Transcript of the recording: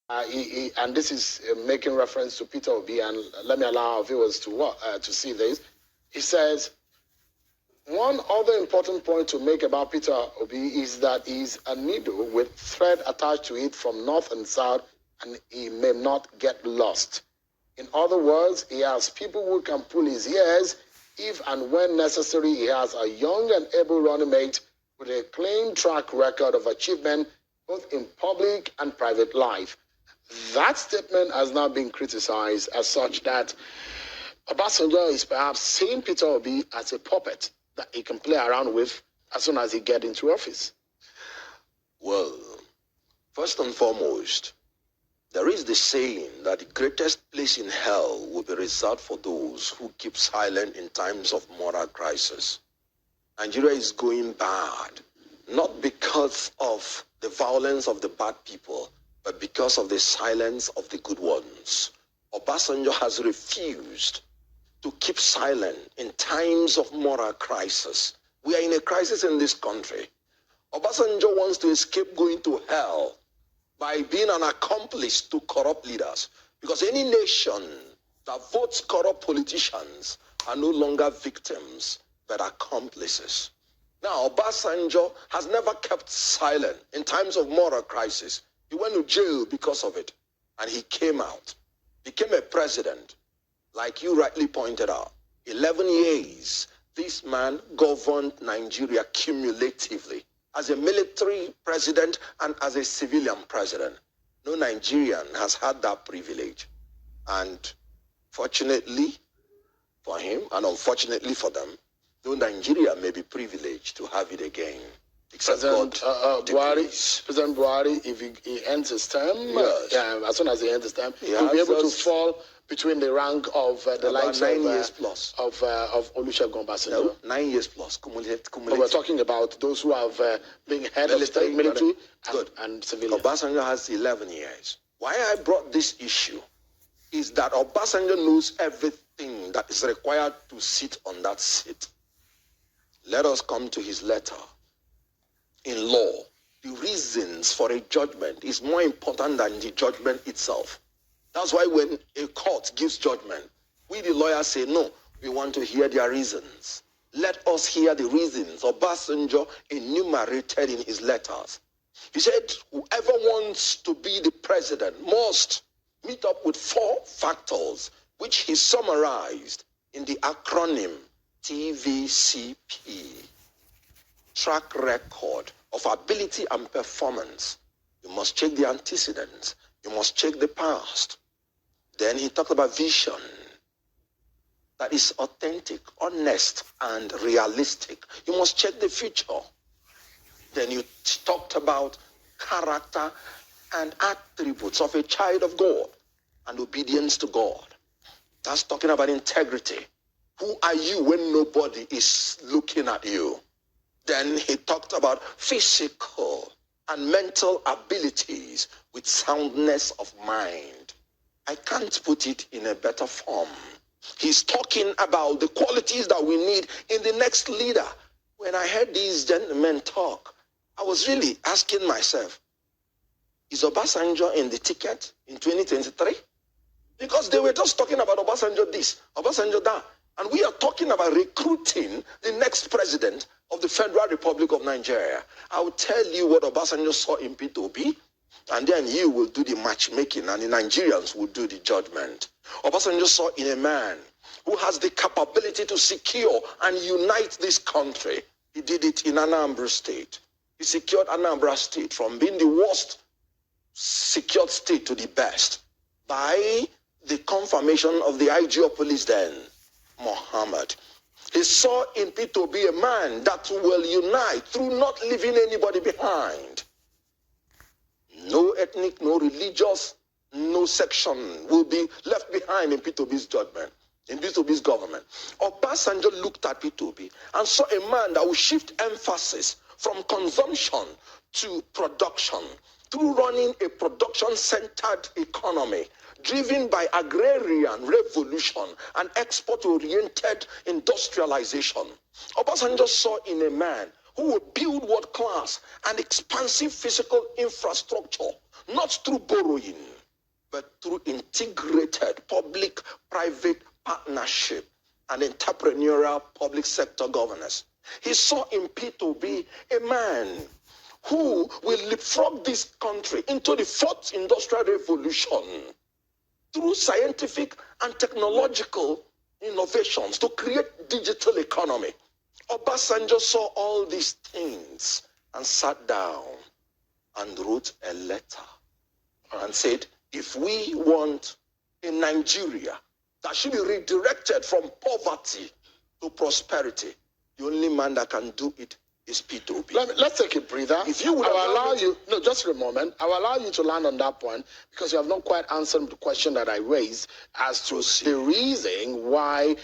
and this is making reference to Peter Obi, and let me allow our viewers to see this. He says, one other important point to make about Peter Obi is that he's a needle with thread attached to it from north and south, and he may not get lost. In other words, he has people who can pull his ears if and when necessary. He has a young and able running mate with a clean track record of achievement both in public and private life. That statement has now been criticized as such that Obasanjo is perhaps seeing Peter Obi as a puppet that he can play around with as soon as he gets into office. Well, first and foremost, there is the saying that the greatest place in hell will be reserved for those who keep silent in times of moral crisis. Nigeria is going bad, not because of the violence of the bad people, but because of the silence of the good ones. Obasanjo has refused to keep silent in times of moral crisis. We are in a crisis in this country. Obasanjo wants to escape going to hell by being an accomplice to corrupt leaders. Because any nation that votes corrupt politicians are no longer victims, but accomplices. Now, Obasanjo has never kept silent in times of moral crisis. He went to jail because of it, and he came out, became a president. Like you rightly pointed out, 11 years, this man governed Nigeria cumulatively as a military president and as a civilian president. No Nigerian has had that privilege. And fortunately for him, and unfortunately for them, no Nigeria may be privileged to have it again. President Buhari, if he ends his term, yes. As soon as he ends his term, he'll be able to fall between the rank of the likes 9 years plus of Olusegun Obasanjo. No, 9 years plus. Cumulative. But we're talking about those who have been head of state, military, and civilian. Obasanjo has 11 years. Why I brought this issue is that Obasanjo knows everything that is required to sit on that seat. Let us come to his letter. In law, the reasons for a judgment is more important than the judgment itself. That's why when a court gives judgment, we the lawyers say, no, we want to hear their reasons. Let us hear the reasons Obasanjo enumerated in his letters. He said, whoever wants to be the president must meet up with 4 factors, which he summarized in the acronym TVCP. Track record of ability and performance. You must check the antecedents. You must check the past. Then he talked about vision that is authentic, honest, and realistic. You must check the future. Then you talked about character and attributes of a child of God and obedience to God. That's talking about integrity. Who are you when nobody is looking at you? Then he talked about physical and mental abilities with soundness of mind. I can't put it in a better form. He's talking about the qualities that we need in the next leader. When I heard these gentlemen talk, I was really asking myself, is Obasanjo in the ticket in 2023? Because they were just talking about Obasanjo this, Obasanjo that. And we are talking about recruiting the next president of the Federal Republic of Nigeria. I will tell you what Obasanjo saw in Peter Obi, and then you will do the matchmaking, and the Nigerians will do the judgment. Obasanjo saw in a man who has the capability to secure and unite this country. He did it in Anambra State. He secured Anambra State from being the worst secured state to the best by the confirmation of the IG of police then, Muhammad. He saw in Peter Obi a man that will unite through not leaving anybody behind. No ethnic, no religious, no section will be left behind in Peter Obi's judgment, in Peter Obi's government. Obasanjo looked at Peter Obi and saw a man that will shift emphasis from consumption to production, through running a production-centered economy, driven by agrarian revolution and export-oriented industrialization. Obasanjo saw in a man who will build world-class and expansive physical infrastructure, not through borrowing, but through integrated public-private partnership and entrepreneurial public sector governance. He saw in Peter Obi a man who will leapfrog this country into the fourth industrial revolution through scientific and technological innovations to create digital economy. Obasanjo saw all these things and sat down and wrote a letter and said, if we want a Nigeria that should be redirected from poverty to prosperity, the only man that can do it is Peter Obi. Let's take a breather. If you would I will allow me you, no, just for a moment. I will allow you to land on that point because you have not quite answered the question that I raised as to the reason why